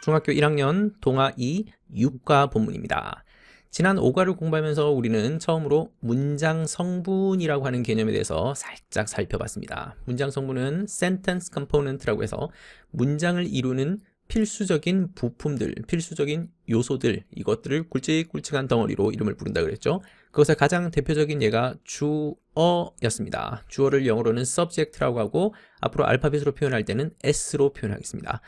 중학교 1학년 동화 2 6과 본문입니다. 지난 5과를 공부하면서 우리는 처음으로 문장 성분이라고 하는 개념에 대해서 살짝 살펴봤습니다. 문장 성분은 sentence component라고 해서 문장을 이루는 필수적인 부품들, 필수적인 요소들, 이것들을 굵직굵직한 덩어리로 이름을 부른다 그랬죠. 그것의 가장 대표적인 예가 주어였습니다. 주어를 영어로는 subject라고 하고 앞으로 알파벳으로 표현할 때는 S로 표현하겠습니다.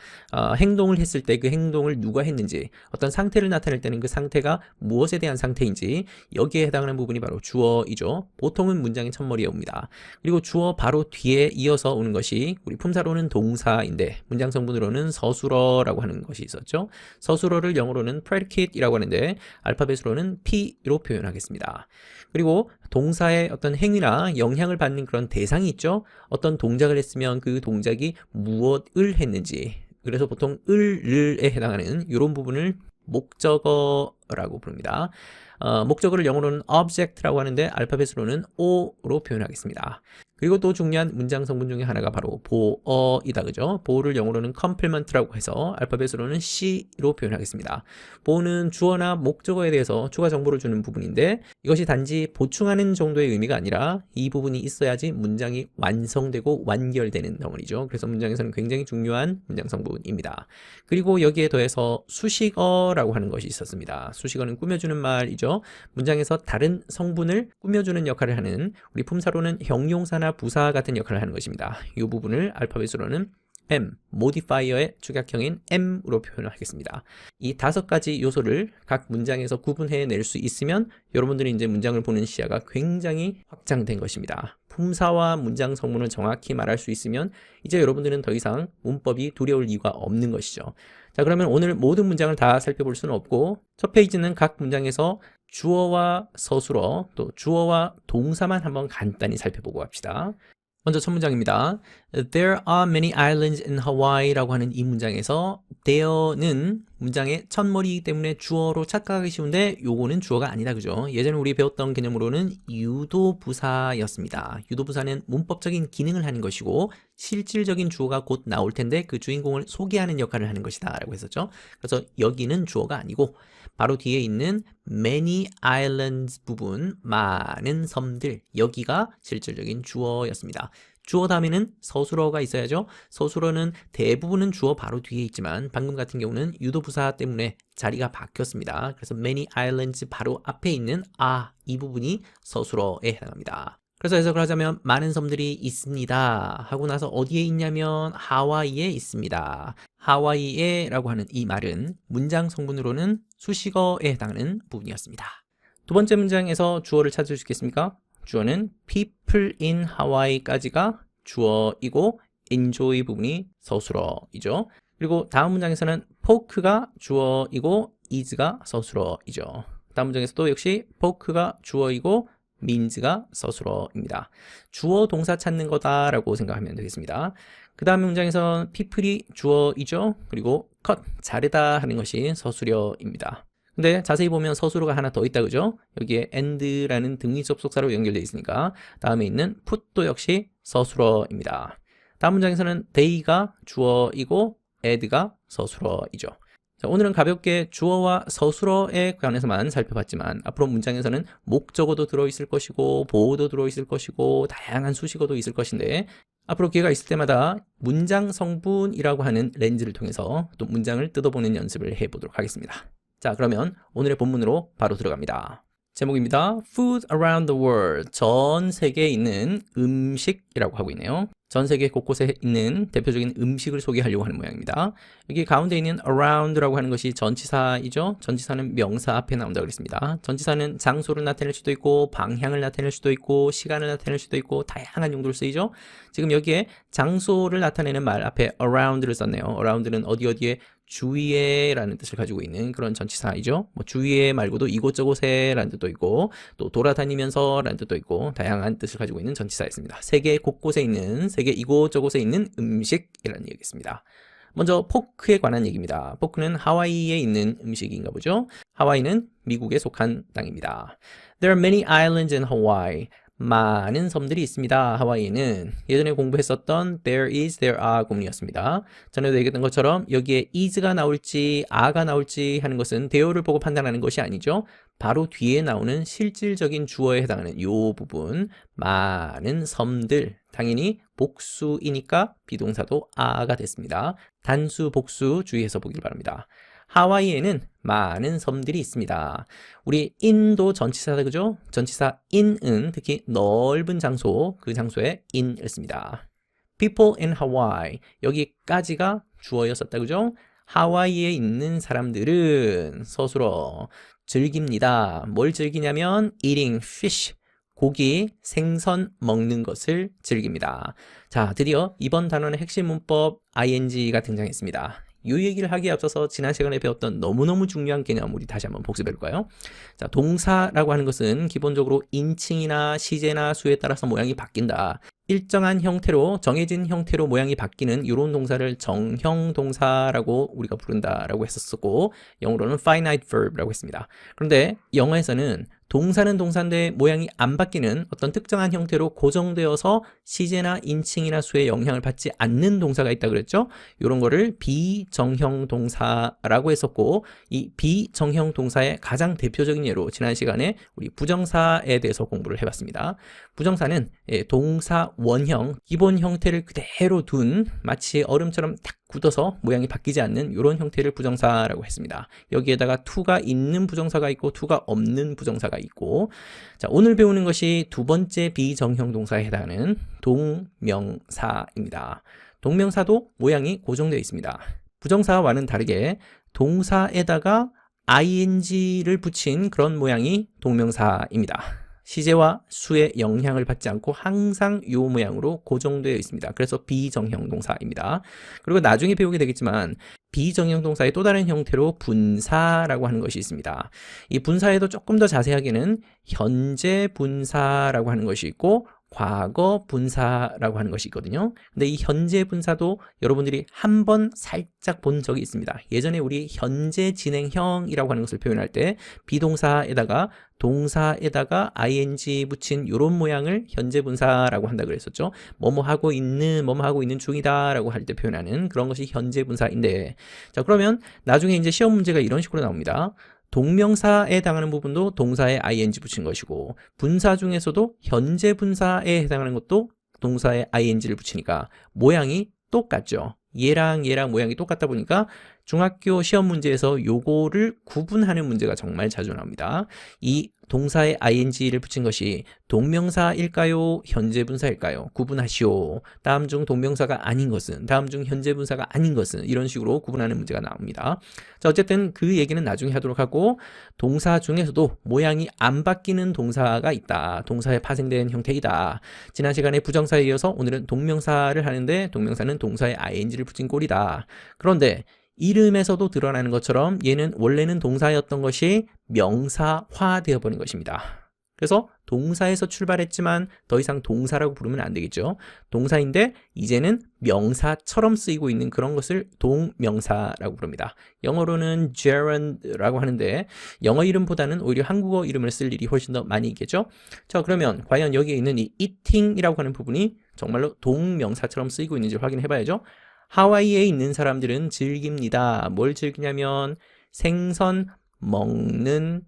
행동을 했을 때 그 행동을 누가 했는지, 어떤 상태를 나타낼 때는 그 상태가 무엇에 대한 상태인지 여기에 해당하는 부분이 바로 주어이죠. 보통은 문장의 첫머리에 옵니다. 그리고 주어 바로 뒤에 이어서 오는 것이 우리 품사로는 동사인데 문장 성분으로는 서술어라고 하는 것이 있었죠. 서술어를 영어로는 predicate이라고 하는데 알파벳으로는 P로 표현하겠습니다. 그리고 동사의 어떤 행위나 영향을 받는 그런 대상이 있죠. 어떤 동작을 했으면 그 동작이 무엇을 했는지, 그래서 보통 을에 해당하는 이런 부분을 목적어라고 부릅니다. 목적어를 영어로는 object라고 하는데 알파벳으로는 O로 표현하겠습니다. 그리고 또 중요한 문장 성분 중에 하나가 바로 보어이다, 그죠? 보어를 영어로는 complement라고 해서 알파벳으로는 C로 표현하겠습니다. 보어는 주어나 목적어에 대해서 추가 정보를 주는 부분인데 이것이 단지 보충하는 정도의 의미가 아니라 이 부분이 있어야지 문장이 완성되고 완결되는 덩어리죠. 그래서 문장에서는 굉장히 중요한 문장 성분입니다. 그리고 여기에 더해서 수식어라고 하는 것이 있었습니다. 수식어는 꾸며주는 말이죠. 문장에서 다른 성분을 꾸며주는 역할을 하는, 우리 품사로는 형용사나 부사 같은 역할을 하는 것입니다. 이 부분을 알파벳으로는 M, 모디파이어의 축약형인 M으로 표현을 하겠습니다. 이 5가지 요소를 각 문장에서 구분해낼 수 있으면 여러분들이 이제 문장을 보는 시야가 굉장히 확장된 것입니다. 품사와 문장 성분을 정확히 말할 수 있으면 이제 여러분들은 더 이상 문법이 두려울 이유가 없는 것이죠. 자, 그러면 오늘 모든 문장을 다 살펴볼 수는 없고 첫 페이지는 각 문장에서 주어와 서술어, 또 주어와 동사만 한번 간단히 살펴보고 갑시다. 먼저 첫 문장입니다. There are many islands in Hawaii라고 하는 이 문장에서 there는 문장의 첫머리이기 때문에 주어로 착각하기 쉬운데 요거는 주어가 아니다, 그죠? 예전에 우리 배웠던 개념으로는 유도부사였습니다. 유도부사는 문법적인 기능을 하는 것이고 실질적인 주어가 곧 나올 텐데 그 주인공을 소개하는 역할을 하는 것이다 라고 했었죠. 그래서 여기는 주어가 아니고 바로 뒤에 있는 many islands 부분, 많은 섬들, 여기가 실질적인 주어였습니다. 주어 다음에는 서술어가 있어야죠. 서술어는 대부분은 주어 바로 뒤에 있지만 방금 같은 경우는 유도부사 때문에 자리가 바뀌었습니다. 그래서 many islands 바로 앞에 있는 이 부분이 서술어에 해당합니다. 그래서 해석을 하자면 많은 섬들이 있습니다 하고 나서 어디에 있냐면 하와이에 있습니다. 하와이에 라고 하는 이 말은 문장 성분으로는 수식어에 해당하는 부분이었습니다. 두 번째 문장에서 주어를 찾을 수 있겠습니까? 주어는 people in Hawaii까지가 주어이고 enjoy 부분이 서술어이죠. 그리고 다음 문장에서는 poke가 주어이고 is가 서술어이죠. 다음 문장에서도 역시 poke가 주어이고 means가 서술어입니다. 주어 동사 찾는 거다라고 생각하면 되겠습니다. 그 다음 문장에서는 people이 주어이죠. 그리고 cut, 자르다 하는 것이 서술어입니다. 근데 자세히 보면 서술어가 하나 더 있다, 그죠? 여기에 and라는 등위 접속사로 연결되어 있으니까 다음에 있는 put도 역시 서술어입니다. 다음 문장에서는 they가 주어이고 add가 서술어이죠. 자, 오늘은 가볍게 주어와 서술어에 관해서만 살펴봤지만 앞으로 문장에서는 목적어도 들어있을 것이고 보어도 들어있을 것이고 다양한 수식어도 있을 것인데 앞으로 기회가 있을 때마다 문장 성분이라고 하는 렌즈를 통해서 또 문장을 뜯어보는 연습을 해보도록 하겠습니다. 자, 그러면 오늘의 본문으로 바로 들어갑니다. 제목입니다. Food around the world. 전 세계에 있는 음식이라고 하고 있네요. 전 세계 곳곳에 있는 대표적인 음식을 소개하려고 하는 모양입니다. 여기 가운데 있는 around라고 하는 것이 전치사이죠. 전치사는 명사 앞에 나온다고 그랬습니다. 전치사는 장소를 나타낼 수도 있고 방향을 나타낼 수도 있고 시간을 나타낼 수도 있고 다양한 용도로 쓰이죠. 지금 여기에 장소를 나타내는 말 앞에 around를 썼네요. around는 어디에 주위에 라는 뜻을 가지고 있는 그런 전치사이죠. 뭐 주위에 말고도 이곳저곳에 라는 뜻도 있고 또 돌아다니면서 라는 뜻도 있고 다양한 뜻을 가지고 있는 전치사였습니다. 세계 곳곳에 있는, 세계 이곳저곳에 있는 음식이라는 얘기겠습니다. 먼저 포크에 관한 얘기입니다. 포크는 하와이에 있는 음식인가 보죠. 하와이는 미국에 속한 땅입니다. There are many islands in Hawaii. 많은 섬들이 있습니다. 하와이에는 예전에 공부했었던 there is, there are 구문이었습니다. 전에도 얘기했던 것처럼 여기에 is가 나올지 are가 나올지 하는 것은 there를 보고 판단하는 것이 아니죠. 바로 뒤에 나오는 실질적인 주어에 해당하는 이 부분 많은 섬들 당연히 복수이니까 비동사도 are가 됐습니다. 단수 복수 주의해서 보길 바랍니다. 하와이에는 많은 섬들이 있습니다. 우리 in도 전치사다 그죠? 전치사 in은 특히 넓은 장소, 그 장소에 in을 씁니다. People in Hawaii 여기까지가 주어였었다 그죠? 하와이에 있는 사람들은 서술어 즐깁니다. 뭘 즐기냐면 eating fish 고기, 생선 먹는 것을 즐깁니다. 자, 드디어 이번 단원의 핵심 문법 ing가 등장했습니다. 이 얘기를 하기에 앞서서 지난 시간에 배웠던 너무너무 중요한 개념 우리 다시 한번 복습해 볼까요? 자, 동사라고 하는 것은 기본적으로 인칭이나 시제나 수에 따라서 모양이 바뀐다. 일정한 형태로 정해진 형태로 모양이 바뀌는 이런 동사를 정형 동사라고 우리가 부른다라고 했었고 영어로는 finite verb라고 했습니다. 그런데 영어에서는 동사는 동사인데 모양이 안 바뀌는 어떤 특정한 형태로 고정되어서 시제나 인칭이나 수에 영향을 받지 않는 동사가 있다 그랬죠? 이런 거를 비정형 동사라고 했었고 이 비정형 동사의 가장 대표적인 예로 지난 시간에 우리 부정사에 대해서 공부를 해봤습니다. 부정사는 동사 원형, 기본 형태를 그대로 둔 마치 얼음처럼 딱 굳어서 모양이 바뀌지 않는 이런 형태를 부정사라고 했습니다. 여기에다가 to가 있는 부정사가 있고 to가 없는 부정사가 있고 자, 오늘 배우는 것이 두 번째 비정형 동사에 해당하는 동명사입니다. 동명사도 모양이 고정되어 있습니다. 부정사와는 다르게 동사에다가 ing를 붙인 그런 모양이 동명사입니다. 시제와 수의 영향을 받지 않고 항상 이 모양으로 고정되어 있습니다. 그래서 비정형 동사입니다. 그리고 나중에 배우게 되겠지만 비정형 동사의 또 다른 형태로 분사라고 하는 것이 있습니다. 이 분사에도 조금 더 자세하게는 현재 분사라고 하는 것이 있고 과거 분사라고 하는 것이 있거든요. 근데 이 현재 분사도 여러분들이 한번 살짝 본 적이 있습니다. 예전에 우리 현재 진행형이라고 하는 것을 표현할 때 비동사에다가 동사에다가 ing 붙인 이런 모양을 현재 분사라고 한다 그랬었죠. 뭐뭐 하고 있는 중이다 라고 할 때 표현하는 그런 것이 현재 분사인데 자 그러면 나중에 이제 시험 문제가 이런 식으로 나옵니다. 동명사에 해당하는 부분도 동사에 ing 붙인 것이고 분사 중에서도 현재 분사에 해당하는 것도 동사에 ing를 붙이니까 모양이 똑같죠. 얘랑 모양이 똑같다 보니까 중학교 시험 문제에서 요거를 구분하는 문제가 정말 자주 나옵니다. 이 동사에 ing를 붙인 것이 동명사일까요? 현재 분사일까요? 구분하시오. 다음 중 동명사가 아닌 것은, 다음 중 현재 분사가 아닌 것은 이런 식으로 구분하는 문제가 나옵니다. 자, 어쨌든 그 얘기는 나중에 하도록 하고 동사 중에서도 모양이 안 바뀌는 동사가 있다. 동사에 파생된 형태이다. 지난 시간에 부정사에 이어서 오늘은 동명사를 하는데 동명사는 동사에 ing를 붙인 꼴이다. 그런데 이름에서도 드러나는 것처럼 얘는 원래는 동사였던 것이 명사화 되어버린 것입니다. 그래서 동사에서 출발했지만 더 이상 동사라고 부르면 안 되겠죠. 동사인데 이제는 명사처럼 쓰이고 있는 그런 것을 동명사라고 부릅니다. 영어로는 gerund라고 하는데 영어 이름보다는 오히려 한국어 이름을 쓸 일이 훨씬 더 많이 있겠죠. 자, 그러면 과연 여기에 있는 이 eating이라고 하는 부분이 정말로 동명사처럼 쓰이고 있는지 확인해 봐야죠. 하와이에 있는 사람들은 즐깁니다. 뭘 즐기냐면 생선 먹는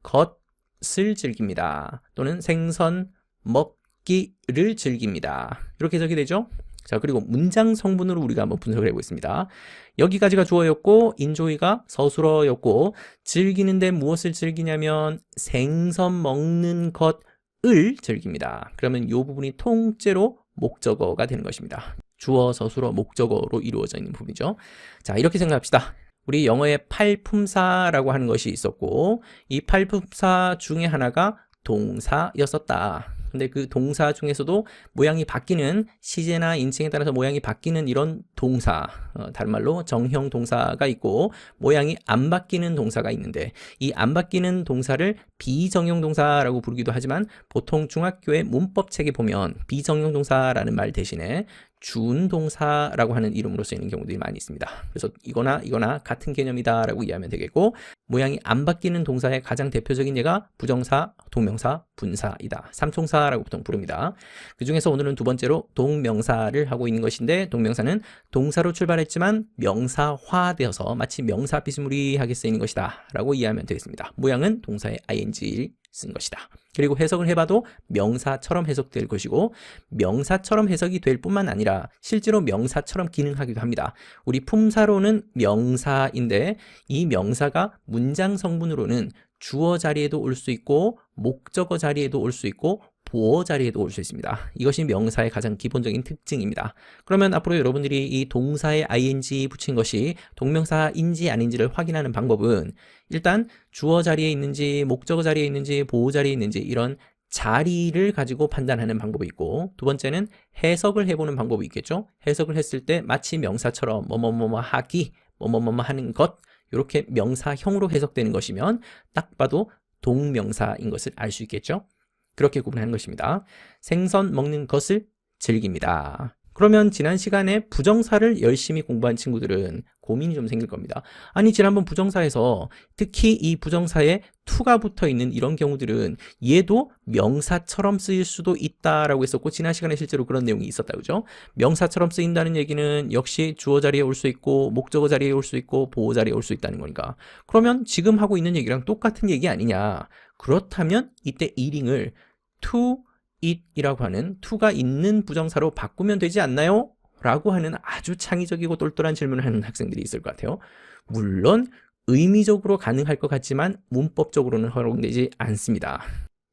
것을 즐깁니다. 또는 생선 먹기를 즐깁니다. 이렇게 해석이 되죠? 자, 그리고 문장 성분으로 우리가 한번 분석을 해보겠습니다. 여기까지가 주어였고 enjoy가 서술어였고 즐기는데 무엇을 즐기냐면 생선 먹는 것을 즐깁니다. 그러면 이 부분이 통째로 목적어가 되는 것입니다. 주어, 서술어, 목적어로 이루어져 있는 부분이죠. 자, 이렇게 생각합시다. 우리 영어에 팔품사라고 하는 것이 있었고 이 팔품사 중에 하나가 동사였었다. 근데 그 동사 중에서도 모양이 바뀌는 시제나 인칭에 따라서 모양이 바뀌는 이런 동사, 다른 말로 정형 동사가 있고 모양이 안 바뀌는 동사가 있는데 이 안 바뀌는 동사를 비정형 동사라고 부르기도 하지만 보통 중학교의 문법 책에 보면 비정형 동사라는 말 대신에 준동사라고 하는 이름으로 쓰이는 경우들이 많이 있습니다. 그래서 이거나 이거나 같은 개념이다라고 이해하면 되겠고, 모양이 안 바뀌는 동사의 가장 대표적인 예가 부정사, 동명사, 분사이다. 삼총사라고 보통 부릅니다. 그 중에서 오늘은 두 번째로 동명사를 하고 있는 것인데, 동명사는 동사로 출발했지만 명사화되어서 마치 명사 비스무리하게 쓰이는 것이다 라고 이해하면 되겠습니다. 모양은 동사의 ing를 쓴 것이다. 그리고 해석을 해봐도 명사처럼 해석될 것이고, 명사처럼 해석이 될 뿐만 아니라 실제로 명사처럼 기능하기도 합니다. 우리 품사로는 명사인데 이 명사가 문장 성분으로는 주어 자리에도 올 수 있고 목적어 자리에도 올 수 있고 보어 자리에도 올 수 있습니다. 이것이 명사의 가장 기본적인 특징입니다. 그러면 앞으로 여러분들이 이 동사에 ing 붙인 것이 동명사인지 아닌지를 확인하는 방법은, 일단 주어 자리에 있는지 목적어 자리에 있는지 보어 자리에 있는지 이런 자리를 가지고 판단하는 방법이 있고, 두 번째는 해석을 해보는 방법이 있겠죠. 해석을 했을 때 마치 명사처럼 뭐뭐뭐뭐 하기, 뭐뭐뭐뭐 하는 것, 이렇게 명사형으로 해석되는 것이면 딱 봐도 동명사인 것을 알 수 있겠죠. 그렇게 구분하는 것입니다. 생선 먹는 것을 즐깁니다. 그러면 지난 시간에 부정사를 열심히 공부한 친구들은 고민이 좀 생길 겁니다. 아니, 지난번 부정사에서 특히 이 부정사에 to가 붙어 있는 이런 경우들은 얘도 명사처럼 쓰일 수도 있다라고 했었고, 지난 시간에 실제로 그런 내용이 있었다, 그죠? 명사처럼 쓰인다는 얘기는 역시 주어 자리에 올 수 있고 목적어 자리에 올 수 있고 보어 자리에 올 수 있다는 거니까, 그러면 지금 하고 있는 얘기랑 똑같은 얘기 아니냐? 그렇다면 이때 이링을 to it이라고 하는 to가 있는 부정사로 바꾸면 되지 않나요? 라고 하는 아주 창의적이고 똘똘한 질문을 하는 학생들이 있을 것 같아요. 물론 의미적으로 가능할 것 같지만 문법적으로는 허용되지 않습니다.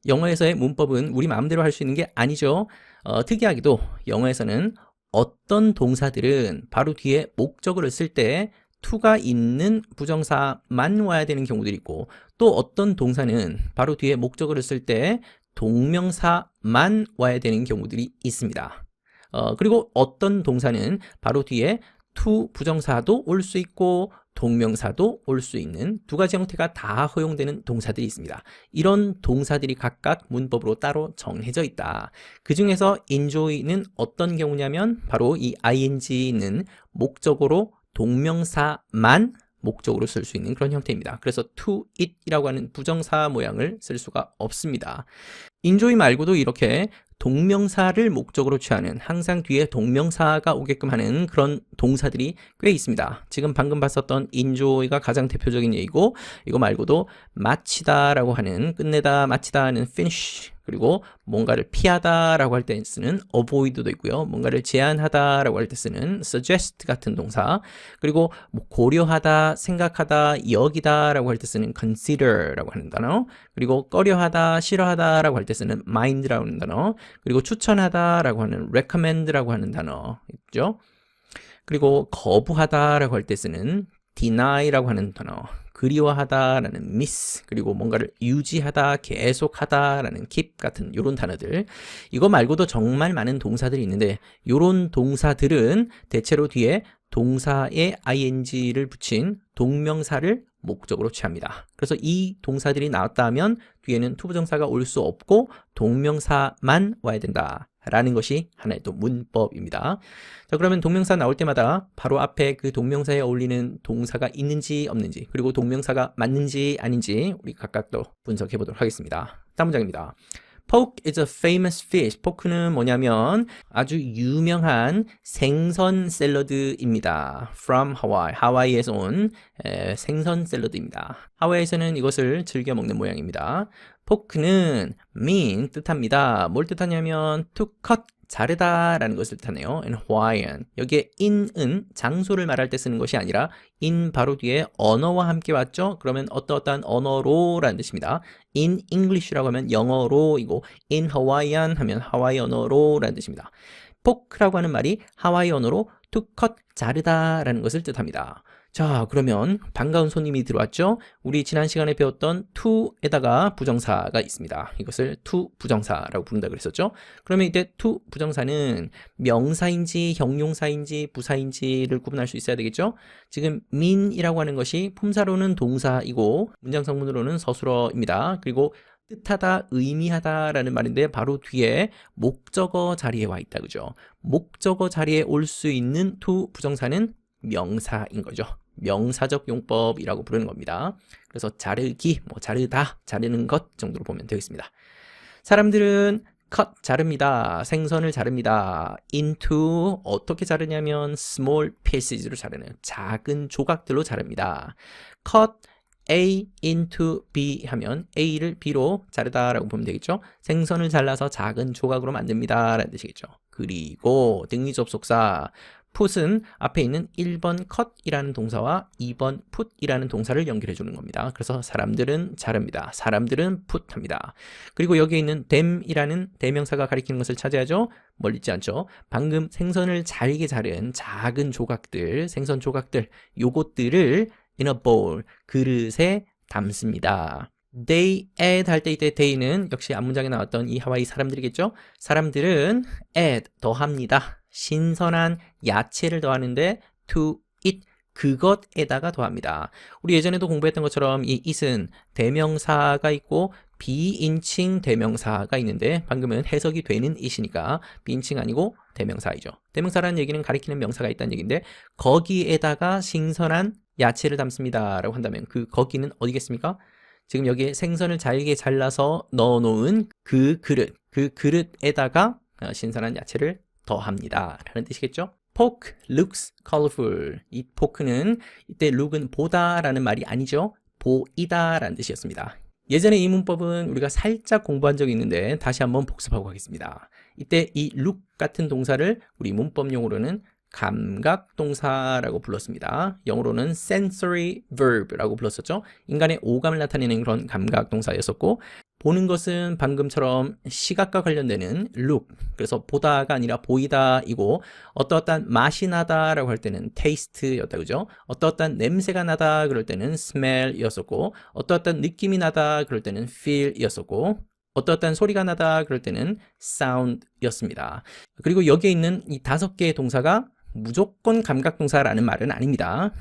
영어에서의 문법은 우리 마음대로 할 수 있는 게 아니죠. 특이하게도 영어에서는 어떤 동사들은 바로 뒤에 목적어를 쓸 때 to가 있는 부정사만 와야 되는 경우들이 있고, 또 어떤 동사는 바로 뒤에 목적어를 쓸 때 동명사만 와야 되는 경우들이 있습니다. 그리고 어떤 동사는 바로 뒤에 to 부정사도 올 수 있고 동명사도 올 수 있는 두 가지 형태가 다 허용되는 동사들이 있습니다. 이런 동사들이 각각 문법으로 따로 정해져 있다. 그 중에서 enjoy는 어떤 경우냐면 바로 이 ing는 목적어로 동명사만 목적으로 쓸 수 있는 그런 형태입니다. 그래서 to it이라고 하는 부정사 모양을 쓸 수가 없습니다. enjoy 말고도 이렇게 동명사를 목적으로 취하는, 항상 뒤에 동명사가 오게끔 하는 그런 동사들이 꽤 있습니다. 지금 방금 봤었던 enjoy가 가장 대표적인 예이고, 이거 말고도 마치다라고 하는, 끝내다, 마치다 하는 finish, 그리고 뭔가를 피하다라고 할 때 쓰는 avoid도 있고요. 뭔가를 제한하다라고 할 때 쓰는 suggest 같은 동사, 그리고 뭐 고려하다, 생각하다, 여기다라고 할 때 쓰는 consider라고 하는 단어, 그리고 꺼려하다, 싫어하다라고 할 때 쓰는 mind라고 하는 단어, 그리고 추천하다라고 하는 recommend라고 하는 단어 있죠. 그리고 거부하다라고 할 때 쓰는 deny라고 하는 단어, 그리워하다라는 miss, 그리고 뭔가를 유지하다, 계속하다라는 keep 같은 이런 단어들. 이거 말고도 정말 많은 동사들이 있는데, 이런 동사들은 대체로 뒤에 동사에 ing를 붙인 동명사를 목적으로 취합니다. 그래서 이 동사들이 나왔다 하면 뒤에는 to 부정사가 올 수 없고 동명사만 와야 된다 라는 것이 하나의 또 문법입니다. 자, 그러면 동명사 나올 때마다 바로 앞에 그 동명사에 어울리는 동사가 있는지 없는지, 그리고 동명사가 맞는지 아닌지 우리 각각 또 분석해 보도록 하겠습니다. 다음 문장입니다. Poke is a famous fish. 포크는 뭐냐면 아주 유명한 생선 샐러드입니다. From Hawaii. 하와이에서 온 생선 샐러드입니다. 하와이에서는 이것을 즐겨 먹는 모양입니다. 포크는 mean 뜻합니다. 뭘 뜻하냐면 to cut, 자르다 라는 것을 뜻하네요. in Hawaiian. 여기에 in은 장소를 말할 때 쓰는 것이 아니라 in 바로 뒤에 언어와 함께 왔죠. 그러면 어떠한 언어로 라는 뜻입니다. in English라고 하면 영어로이고 in Hawaiian 하면 하와이 언어로 라는 뜻입니다. 포크라고 하는 말이 하와이 언어로 to cut, 자르다 라는 것을 뜻합니다. 자, 그러면 반가운 손님이 들어왔죠? 우리 지난 시간에 배웠던 to에다가 부정사가 있습니다. 이것을 to 부정사라고 부른다 그랬었죠? 그러면 이때 to 부정사는 명사인지 형용사인지 부사인지를 구분할 수 있어야 되겠죠? 지금 mean이라고 하는 것이 품사로는 동사이고 문장 성분으로는 서술어입니다. 그리고 뜻하다, 의미하다라는 말인데 바로 뒤에 목적어 자리에 와 있다. 그죠? 목적어 자리에 올 수 있는 to 부정사는 명사인 거죠. 명사적 용법이라고 부르는 겁니다. 그래서 자르기, 뭐 자르다, 자르는 것 정도로 보면 되겠습니다. 사람들은 cut, 자릅니다. 생선을 자릅니다. into, 어떻게 자르냐면 small pieces로 자르는 작은 조각들로 자릅니다. cut A into B 하면 A를 B로 자르다라고 보면 되겠죠. 생선을 잘라서 작은 조각으로 만듭니다 라는 뜻이겠죠. 그리고 등위 접속사 put은 앞에 있는 1번 cut이라는 동사와 2번 put이라는 동사를 연결해 주는 겁니다. 그래서 사람들은 자릅니다. 사람들은 put합니다. 그리고 여기에 있는 them이라는 대명사가 가리키는 것을 찾아야죠. 멀리 있지 않죠. 방금 생선을 잘게 자른 작은 조각들, 생선 조각들, 요것들을 in a bowl, 그릇에 담습니다. They add 할 때 이때 they는 역시 앞문장에 나왔던 이 하와이 사람들이겠죠. 사람들은 add, 더합니다. 신선한 야채를 더하는데 to it, 그것에다가 더합니다. 우리 예전에도 공부했던 것처럼 이 it은 대명사가 있고 비인칭 대명사가 있는데 방금은 해석이 되는 it이니까 비인칭 아니고 대명사이죠. 대명사라는 얘기는 가리키는 명사가 있다는 얘기인데 거기에다가 신선한 야채를 담습니다 라고 한다면 그 거기는 어디겠습니까? 지금 여기에 생선을 잘게 잘라서 넣어놓은 그 그릇에다가 신선한 야채를 더합니다 라는 뜻이겠죠? Pork looks colorful. 이 포크는 이때 look은 보다 라는 말이 아니죠. 보이다 라는 뜻이었습니다. 예전에 이 문법은 우리가 살짝 공부한 적이 있는데 다시 한번 복습하고 가겠습니다. 이때 이 look 같은 동사를 우리 문법 용어로는 감각동사라고 불렀습니다. 영어로는 sensory verb라고 불렀었죠. 인간의 오감을 나타내는 그런 감각동사였었고 보는 것은 방금처럼 시각과 관련되는 look, 그래서 보다가 아니라 보이다이고 어떠한 맛이 나다라고 할 때는 taste였다. 그죠? 어떠한 냄새가 나다 그럴 때는 smell이었었고 어떠한 느낌이 나다 그럴 때는 feel이었었고 어떠한 소리가 나다 그럴 때는 sound였습니다. 그리고 여기에 있는 이 5개의 동사가 무조건 감각동사라는 말은 아닙니다.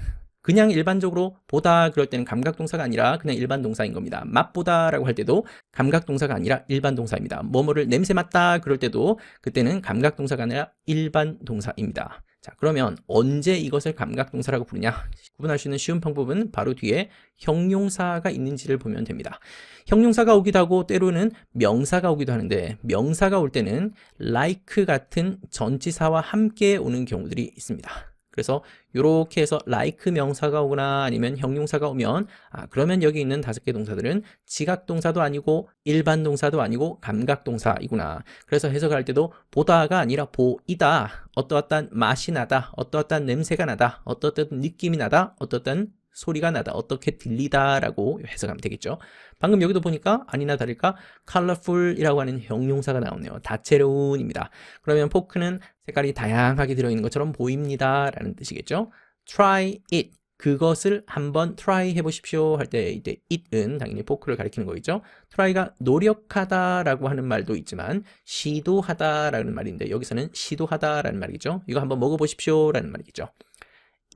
그냥 일반적으로 보다 그럴 때는 감각동사가 아니라 그냥 일반 동사인 겁니다. 맛보다 라고 할 때도 감각동사가 아니라 일반 동사입니다. 뭐뭐를 냄새 맡다 그럴 때도 그때는 감각동사가 아니라 일반 동사입니다. 자, 그러면 언제 이것을 감각동사라고 부르냐? 구분할 수 있는 쉬운 방법은 바로 뒤에 형용사가 있는지를 보면 됩니다. 형용사가 오기도 하고 때로는 명사가 오기도 하는데 명사가 올 때는 like 같은 전치사와 함께 오는 경우들이 있습니다. 그래서 이렇게 해서 like 명사가 오거나 아니면 형용사가 오면 그러면 여기 있는 5개 동사들은 지각동사도 아니고 일반 동사도 아니고 감각동사이구나. 그래서 해석할 때도 보다가 아니라 보이다. 어떠한 맛이 나다. 어떠한 냄새가 나다. 어떠한 느낌이 나다. 어떠한 소리가 나다. 어떻게 들리다 라고 해석하면 되겠죠. 방금 여기도 보니까 아니나 다를까 colorful이라고 하는 형용사가 나오네요. 다채로운입니다. 그러면 포크는 색깔이 다양하게 들어있는 것처럼 보입니다 라는 뜻이겠죠. try it, 그것을 한번 try 해보십시오 할 때 이때 it은 당연히 포크를 가리키는 거겠죠. try가 노력하다 라고 하는 말도 있지만 시도하다 라는 말인데 여기서는 시도하다 라는 말이죠. 이거 한번 먹어보십시오 라는 말이겠죠.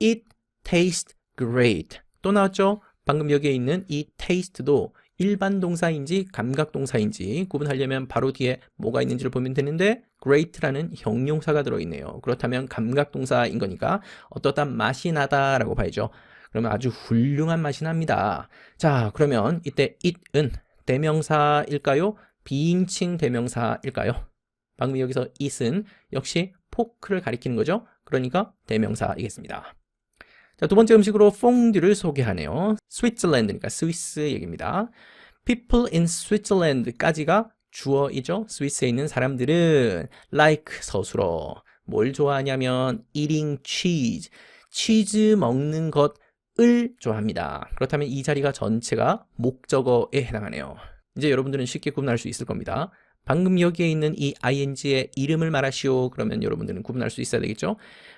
It tastes great. 또 나왔죠? 방금 여기에 있는 이 taste도 일반 동사인지 감각 동사인지 구분하려면 바로 뒤에 뭐가 있는지를 보면 되는데 great라는 형용사가 들어있네요. 그렇다면 감각 동사인 거니까 어떠한 맛이 나다라고 봐야죠. 그러면 아주 훌륭한 맛이 납니다. 자, 그러면 이때 it은 대명사일까요? 비인칭 대명사일까요? 방금 여기서 it은 역시 포크를 가리키는 거죠. 그러니까 대명사이겠습니다. 자, 두 번째 음식으로 퐁듀를 소개하네요. 스위tzerland니까 스위스 얘기입니다. People in Switzerland까지가 주어이죠. 스위스에 있는 사람들은 like 서술어 뭘 좋아하냐면 eating cheese, 치즈 먹는 것을 좋아합니다. 그렇다면 이 자리가 전체가 목적어에 해당하네요. 이제 여러분들은 쉽게 구분할 수 있을 겁니다. 방금 여기에 있는 이 ing의 이름을 말하시오. 그러면 여러분들은 구분할 수 있어야 되겠죠.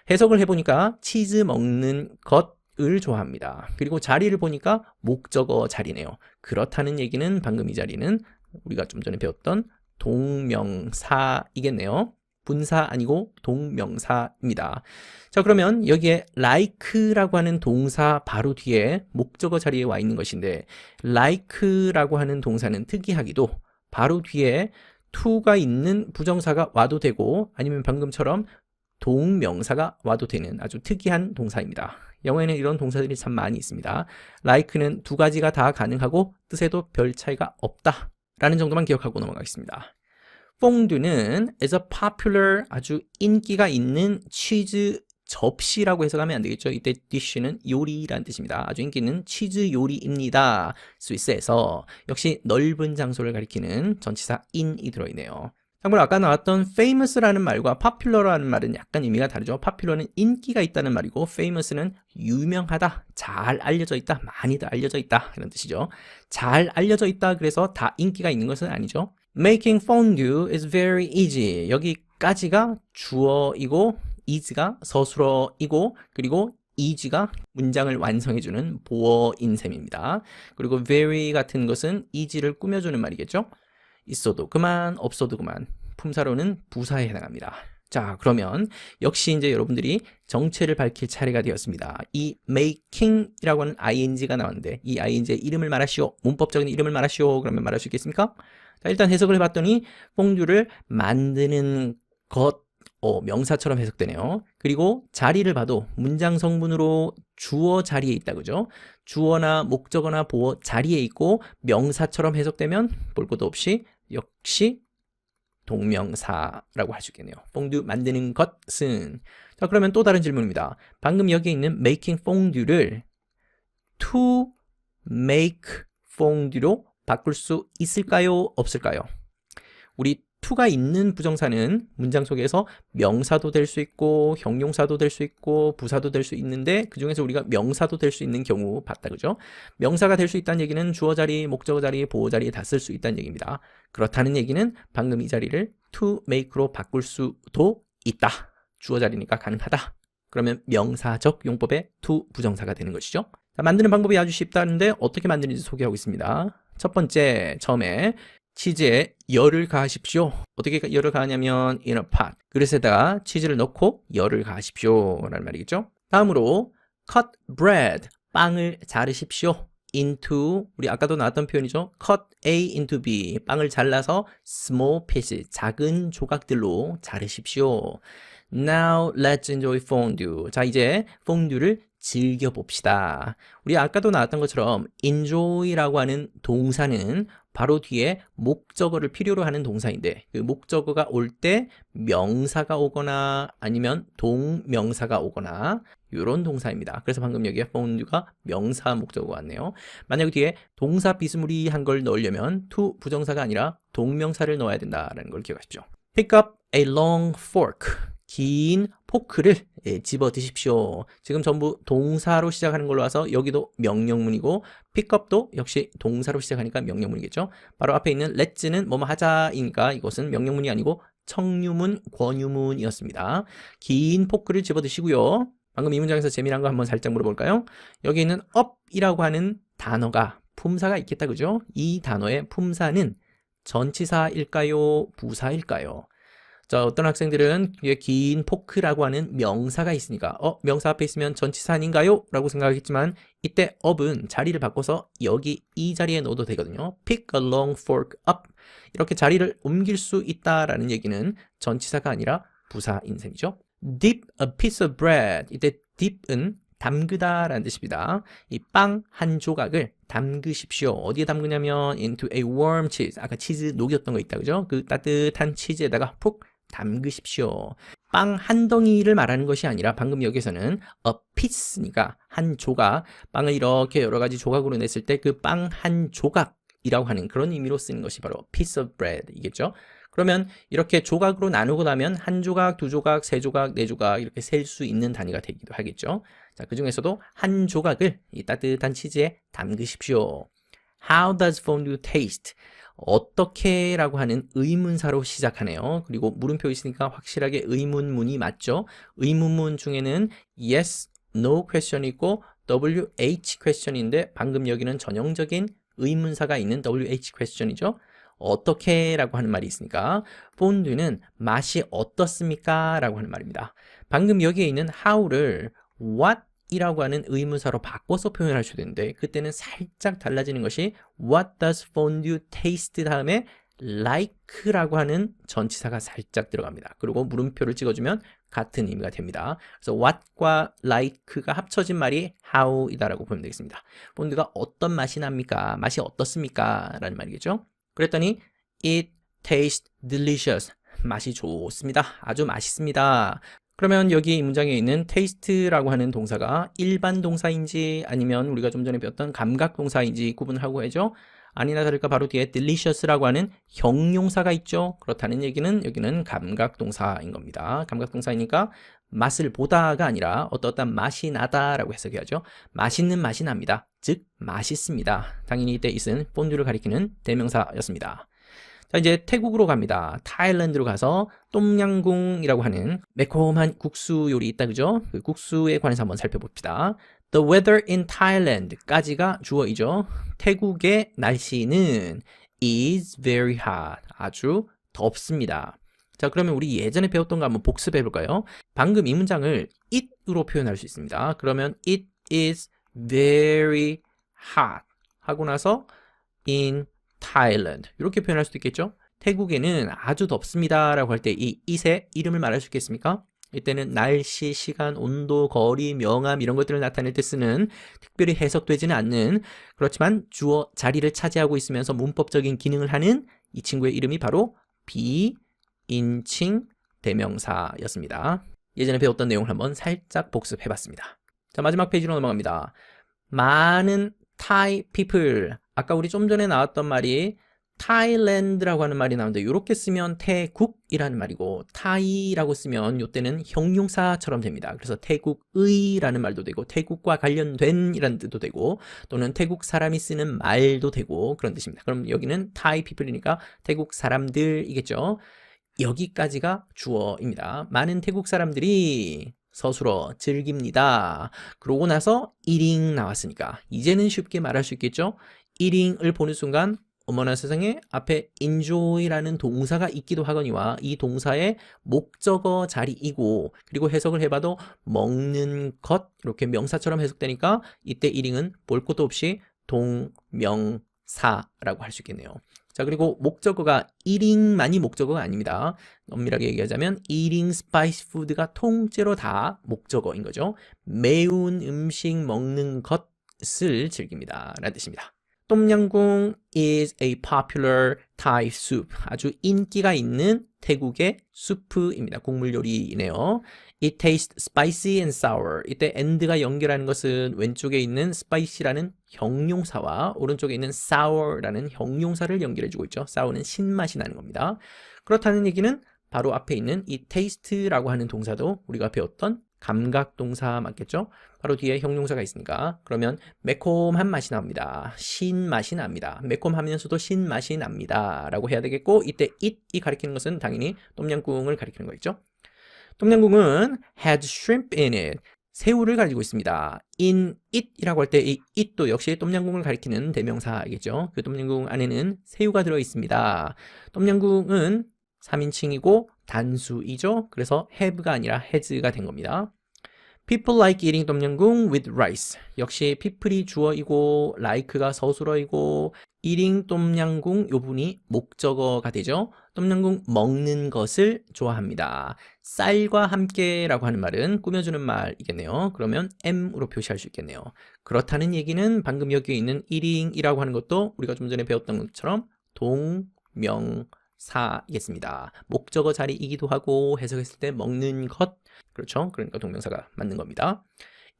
해석을 해보니까 치즈 먹는 것을 좋아합니다. 그리고 자리를 보니까 목적어 자리네요. 그렇다는 얘기는 방금 이 자리는 우리가 좀 전에 배웠던 동명사이겠네요. 분사 아니고 동명사입니다. 자, 그러면 여기에 like라고 하는 동사 바로 뒤에 목적어 자리에 와 있는 것인데 like라고 하는 동사는 특이하게도 바로 뒤에 to가 있는 부정사가 와도 되고 아니면 방금처럼 동명사가 와도 되는 아주 특이한 동사입니다. 영어에는 이런 동사들이 참 많이 있습니다. like는 두 가지가 다 가능하고 뜻에도 별 차이가 없다 라는 정도만 기억하고 넘어가겠습니다. 퐁듀는 is a popular 아주 인기가 있는 치즈 접시라고 해석하면 안 되겠죠. 이때 dish는 요리라는 뜻입니다. 아주 인기 있는 치즈 요리입니다. 스위스에서 역시 넓은 장소를 가리키는 전치사 in이 들어있네요. 참고로 아까 나왔던 famous라는 말과 popular라는 말은 약간 의미가 다르죠. popular는 인기가 있다는 말이고 famous는 유명하다, 잘 알려져 있다, 많이들 알려져 있다 이런 뜻이죠. 잘 알려져 있다 그래서 다 인기가 있는 것은 아니죠. Making fondue is very easy. 여기까지가 주어이고 is가 서술어이고 그리고 easy가 문장을 완성해주는 보어인 셈입니다. 그리고 very 같은 것은 easy를 꾸며주는 말이겠죠. 있어도 그만 없어도 그만 품사로는 부사에 해당합니다. 자, 그러면 역시 이제 여러분들이 정체를 밝힐 차례가 되었습니다. 이 making이라고 하는 ing가 나왔는데 이 ing의 이름을 말하시오. 문법적인 이름을 말하시오. 그러면 말할 수 있겠습니까? 자, 일단 해석을 해봤더니 퐁듀를 만드는 것 명사처럼 해석되네요. 그리고 자리를 봐도 문장 성분으로 주어 자리에 있다 그죠? 주어나 목적어나 보어 자리에 있고 명사처럼 해석되면 볼 것도 없이 역시 동명사라고 할 수 있겠네요. 퐁듀 만드는 것은. 자, 그러면 또 다른 질문입니다. 방금 여기 있는 making fondue를 to make fondue로 바꿀 수 있을까요? 없을까요? 우리 to가 있는 부정사는 문장 속에서 명사도 될 수 있고 형용사도 될 수 있고 부사도 될 수 있는데 그 중에서 우리가 명사도 될 수 있는 경우 봤다 그죠? 명사가 될 수 있다는 얘기는 주어 자리, 목적어 자리, 보어 자리에 다 쓸 수 있다는 얘기입니다. 그렇다는 얘기는 방금 이 자리를 to make로 바꿀 수도 있다. 주어 자리니까 가능하다. 그러면 명사적 용법의 to 부정사가 되는 것이죠. 자, 만드는 방법이 아주 쉽다는데 어떻게 만드는지 소개하고 있습니다. 첫 번째, 처음에 치즈에 열을 가하십시오. 어떻게 열을 가하냐면 in a pot. 그릇에다가 치즈를 넣고 열을 가하십시오 라는 말이겠죠. 다음으로 cut bread. 빵을 자르십시오. into, 우리 아까도 나왔던 표현이죠. cut A into B. 빵을 잘라서 small pieces. 작은 조각들로 자르십시오. Now let's enjoy fondue. 자, 이제 퐁듀를 즐겨봅시다. 우리 아까도 나왔던 것처럼 enjoy라고 하는 동사는 바로 뒤에 목적어를 필요로 하는 동사인데 그 목적어가 올 때 명사가 오거나 아니면 동명사가 오거나 이런 동사입니다. 그래서 방금 여기에 fondue가 명사 목적어가 왔네요. 만약 뒤에 동사 비스무리한 걸 넣으려면 to 부정사가 아니라 동명사를 넣어야 된다는 걸 기억하십시오. Pick up a long fork. 긴 포크를 집어 드십시오. 지금 전부 동사로 시작하는 걸로 와서 여기도 명령문이고 pickup도 역시 동사로 시작하니까 명령문이겠죠. 바로 앞에 있는 let's는 뭐뭐 하자이니까 이것은 명령문이 아니고 청유문, 권유문이었습니다. 긴 포크를 집어 드시고요. 방금 이 문장에서 재미난 거 한번 살짝 물어볼까요? 여기 있는 up이라고 하는 단어가 품사가 있겠다 그죠? 이 단어의 품사는 전치사일까요? 부사일까요? 자, 어떤 학생들은 뒤에 긴 포크라고 하는 명사가 있으니까 명사 앞에 있으면 전치사 아닌가요? 라고 생각하겠지만 이때 up은 자리를 바꿔서 여기 이 자리에 넣어도 되거든요. Pick a long fork up. 이렇게 자리를 옮길 수 있다라는 얘기는 전치사가 아니라 부사인 셈이죠. Dip a piece of bread. 이때 dip은 담그다 라는 뜻입니다. 이 빵 한 조각을 담그십시오. 어디에 담그냐면 into a warm cheese. 아까 치즈 녹였던 거 있다 그죠? 그 따뜻한 치즈에다가 푹 담그십시오. 빵 한 덩이를 말하는 것이 아니라 방금 여기서는 a piece니까 한 조각, 빵을 이렇게 여러 가지 조각으로 냈을 때 그 빵 한 조각이라고 하는 그런 의미로 쓰는 것이 바로 piece of bread이겠죠. 그러면 이렇게 조각으로 나누고 나면 한 조각, 두 조각, 세 조각, 네 조각 이렇게 셀 수 있는 단위가 되기도 하겠죠. 자, 그 중에서도 한 조각을 이 따뜻한 치즈에 담그십시오. How does fondue taste? 어떻게 라고 하는 의문사로 시작하네요. 그리고 물음표 있으니까 확실하게 의문문이 맞죠. 의문문 중에는 yes, no question이 있고 WH question인데 방금 여기는 전형적인 의문사가 있는 WH question이죠. 어떻게 라고 하는 말이 있으니까 폰듀는 맛이 어떻습니까? 라고 하는 말입니다. 방금 여기에 있는 how를 what 이라고 하는 의문사로 바꿔서 표현하셔야 되는데 그때는 살짝 달라지는 것이 What does fondue taste 다음에 like라고 하는 전치사가 살짝 들어갑니다. 그리고 물음표를 찍어주면 같은 의미가 됩니다. 그래서 what과 like가 합쳐진 말이 how이다라고 보면 되겠습니다. 폰듀가 어떤 맛이 납니까? 맛이 어떻습니까? 라는 말이겠죠. 그랬더니 it tastes delicious. 맛이 좋습니다. 아주 맛있습니다. 그러면 여기 이 문장에 있는 taste라고 하는 동사가 일반 동사인지 아니면 우리가 좀 전에 배웠던 감각 동사인지 구분을 하고 해죠. 아니나 다를까 바로 뒤에 delicious라고 하는 형용사가 있죠. 그렇다는 얘기는 여기는 감각 동사인 겁니다. 감각 동사이니까 맛을 보다가 아니라 어떤 맛이 나다라고 해석해야죠. 맛있는 맛이 납니다. 즉 맛있습니다. 당연히 이때 있은 폰듀를 가리키는 대명사였습니다. 자, 이제 태국으로 갑니다. 타일랜드로 가서 똠양궁이라고 하는 매콤한 국수 요리 있다, 그죠? 그 국수에 관해서 한번 살펴봅시다. The weather in Thailand까지가 주어이죠. 태국의 날씨는 is very hot. 아주 덥습니다. 자, 그러면 우리 예전에 배웠던 거 한번 복습해 볼까요? 방금 이 문장을 it으로 표현할 수 있습니다. 그러면 it is very hot 하고 나서 in Thailand 이렇게 표현할 수도 있겠죠. 태국에는 아주 덥습니다 라고 할 때 이 it의 이름을 말할 수 있겠습니까? 이때는 날씨, 시간, 온도, 거리, 명암 이런 것들을 나타낼 때 쓰는 특별히 해석되지는 않는 그렇지만 주어 자리를 차지하고 있으면서 문법적인 기능을 하는 이 친구의 이름이 바로 비인칭 대명사였습니다. 예전에 배웠던 내용을 한번 살짝 복습해봤습니다. 자, 마지막 페이지로 넘어갑니다. 많은 Thai people 아까 우리 좀 전에 나왔던 말이 타일랜드라고 하는 말이 나오는데 이렇게 쓰면 태국이라는 말이고 타이라고 쓰면 이때는 형용사처럼 됩니다. 그래서 태국의라는 말도 되고 태국과 관련된 이라는 뜻도 되고 또는 태국 사람이 쓰는 말도 되고 그런 뜻입니다. 그럼 여기는 타이 피플이니까 태국 사람들이겠죠. 여기까지가 주어입니다. 많은 태국 사람들이 서술어 즐깁니다. 그러고 나서 eating 나왔으니까 이제는 쉽게 말할 수 있겠죠. eating을 보는 순간 어머나 세상에 앞에 enjoy라는 동사가 있기도 하거니와 이 동사의 목적어 자리이고 그리고 해석을 해봐도 먹는 것 이렇게 명사처럼 해석되니까 이때 eating은 볼 것도 없이 동명사라고 할 수 있겠네요. 자, 그리고 목적어가 eating만이 목적어가 아닙니다. 엄밀하게 얘기하자면 eating spicy food가 통째로 다 목적어인 거죠. 매운 음식 먹는 것을 즐깁니다 라는 뜻입니다. 똠양궁 is a popular Thai soup. 아주 인기가 있는 태국의 수프입니다. 국물 요리이네요. It tastes spicy and sour. 이때 and가 연결하는 것은 왼쪽에 있는 spicy라는 형용사와 오른쪽에 있는 sour라는 형용사를 연결해주고 있죠. sour는 신맛이 나는 겁니다. 그렇다는 얘기는 바로 앞에 있는 이 taste라고 하는 동사도 우리가 배웠던 감각 동사 맞겠죠? 바로 뒤에 형용사가 있으니까 그러면 매콤한 맛이 납니다. 신맛이 납니다. 매콤하면서도 신맛이 납니다. 라고 해야 되겠고 이때 it이 가리키는 것은 당연히 똠양꿍을 가리키는 거겠죠? 똠양꿍은 had shrimp in it. 새우를 가지고 있습니다. in it이라고 할 때 이 it도 역시 똠양꿍을 가리키는 대명사이겠죠? 그 똠양꿍 안에는 새우가 들어 있습니다. 똠양꿍은 3인칭이고 단수이죠. 그래서 have가 아니라 has가 된 겁니다. People like eating 똠양꿍 with rice. 역시 people이 주어이고 like가 서술어이고 eating 똠양꿍 요 부분이 목적어가 되죠. 똠양꿍 먹는 것을 좋아합니다. 쌀과 함께라고 하는 말은 꾸며주는 말이겠네요. 그러면 am으로 표시할 수 있겠네요. 그렇다는 얘기는 방금 여기에 있는 eating이라고 하는 것도 우리가 좀 전에 배웠던 것처럼 동명사이겠습니다. 목적어 자리이기도 하고 해석했을 때 먹는 것 그렇죠? 그러니까 동명사가 맞는 겁니다.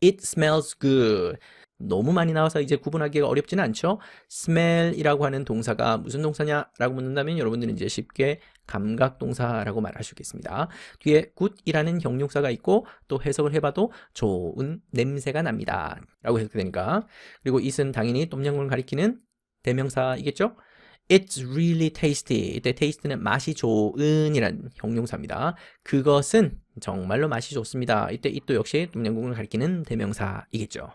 It smells good. 너무 많이 나와서 이제 구분하기가 어렵지는 않죠? smell이라고 하는 동사가 무슨 동사냐라고 묻는다면 여러분들은 이제 쉽게 감각 동사라고 말할 수 있겠습니다. 뒤에 good이라는 형용사가 있고 또 해석을 해봐도 좋은 냄새가 납니다. 라고 해석되니까 그리고 it은 당연히 똠양꿍을 가리키는 대명사이겠죠? It's really tasty. 이때 taste는 맛이 좋은 이란 형용사입니다. 그것은 정말로 맛이 좋습니다. 이때 it도 역시 똠양꿍을 가리키는 대명사이겠죠.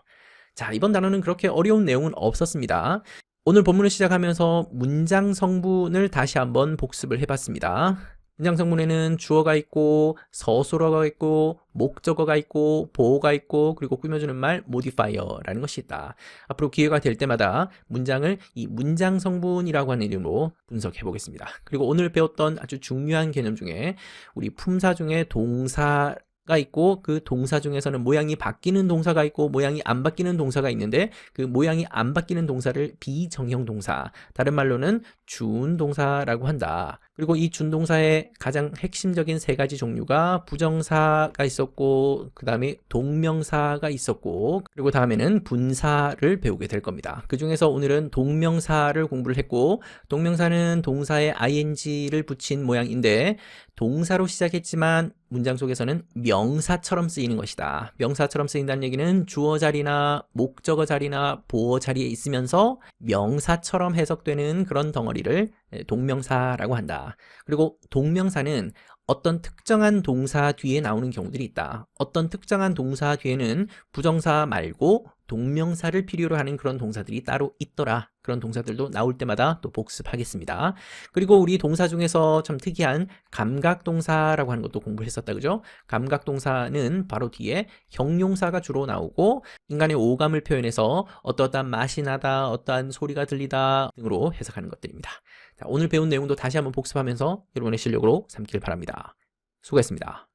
자, 이번 단어는 그렇게 어려운 내용은 없었습니다. 오늘 본문을 시작하면서 문장 성분을 다시 한번 복습을 해봤습니다. 문장 성분에는 주어가 있고 서술어가 있고 목적어가 있고 보어가 있고 그리고 꾸며주는 말 modifier라는 것이 있다. 앞으로 기회가 될 때마다 문장을 이 문장 성분이라고 하는 이름으로 분석해 보겠습니다. 그리고 오늘 배웠던 아주 중요한 개념 중에 우리 품사 중에 동사 가 있고 그 동사 중에서는 모양이 바뀌는 동사가 있고 모양이 안 바뀌는 동사가 있는데 그 모양이 안 바뀌는 동사를 비정형 동사, 다른 말로는 준동사라고 한다. 그리고 이 준동사의 가장 핵심적인 세 가지 종류가 부정사가 있었고 그 다음에 동명사가 있었고 그리고 다음에는 분사를 배우게 될 겁니다. 그 중에서 오늘은 동명사를 공부를 했고 동명사는 동사에 ing를 붙인 모양인데 동사로 시작했지만 문장 속에서는 명사처럼 쓰이는 것이다. 명사처럼 쓰인다는 얘기는 주어 자리나 목적어 자리나 보어 자리에 있으면서 명사처럼 해석되는 그런 덩어리를 동명사라고 한다. 그리고 동명사는 어떤 특정한 동사 뒤에 나오는 경우들이 있다. 어떤 특정한 동사 뒤에는 부정사 말고 동명사를 필요로 하는 그런 동사들이 따로 있더라. 그런 동사들도 나올 때마다 또 복습하겠습니다. 그리고 우리 동사 중에서 참 특이한 감각동사라고 하는 것도 공부했었다. 그죠? 감각동사는 바로 뒤에 형용사가 주로 나오고 인간의 오감을 표현해서 어떠한 맛이 나다, 어떠한 소리가 들리다 등으로 해석하는 것들입니다. 자, 오늘 배운 내용도 다시 한번 복습하면서 여러분의 실력으로 삼길 바랍니다. 수고했습니다.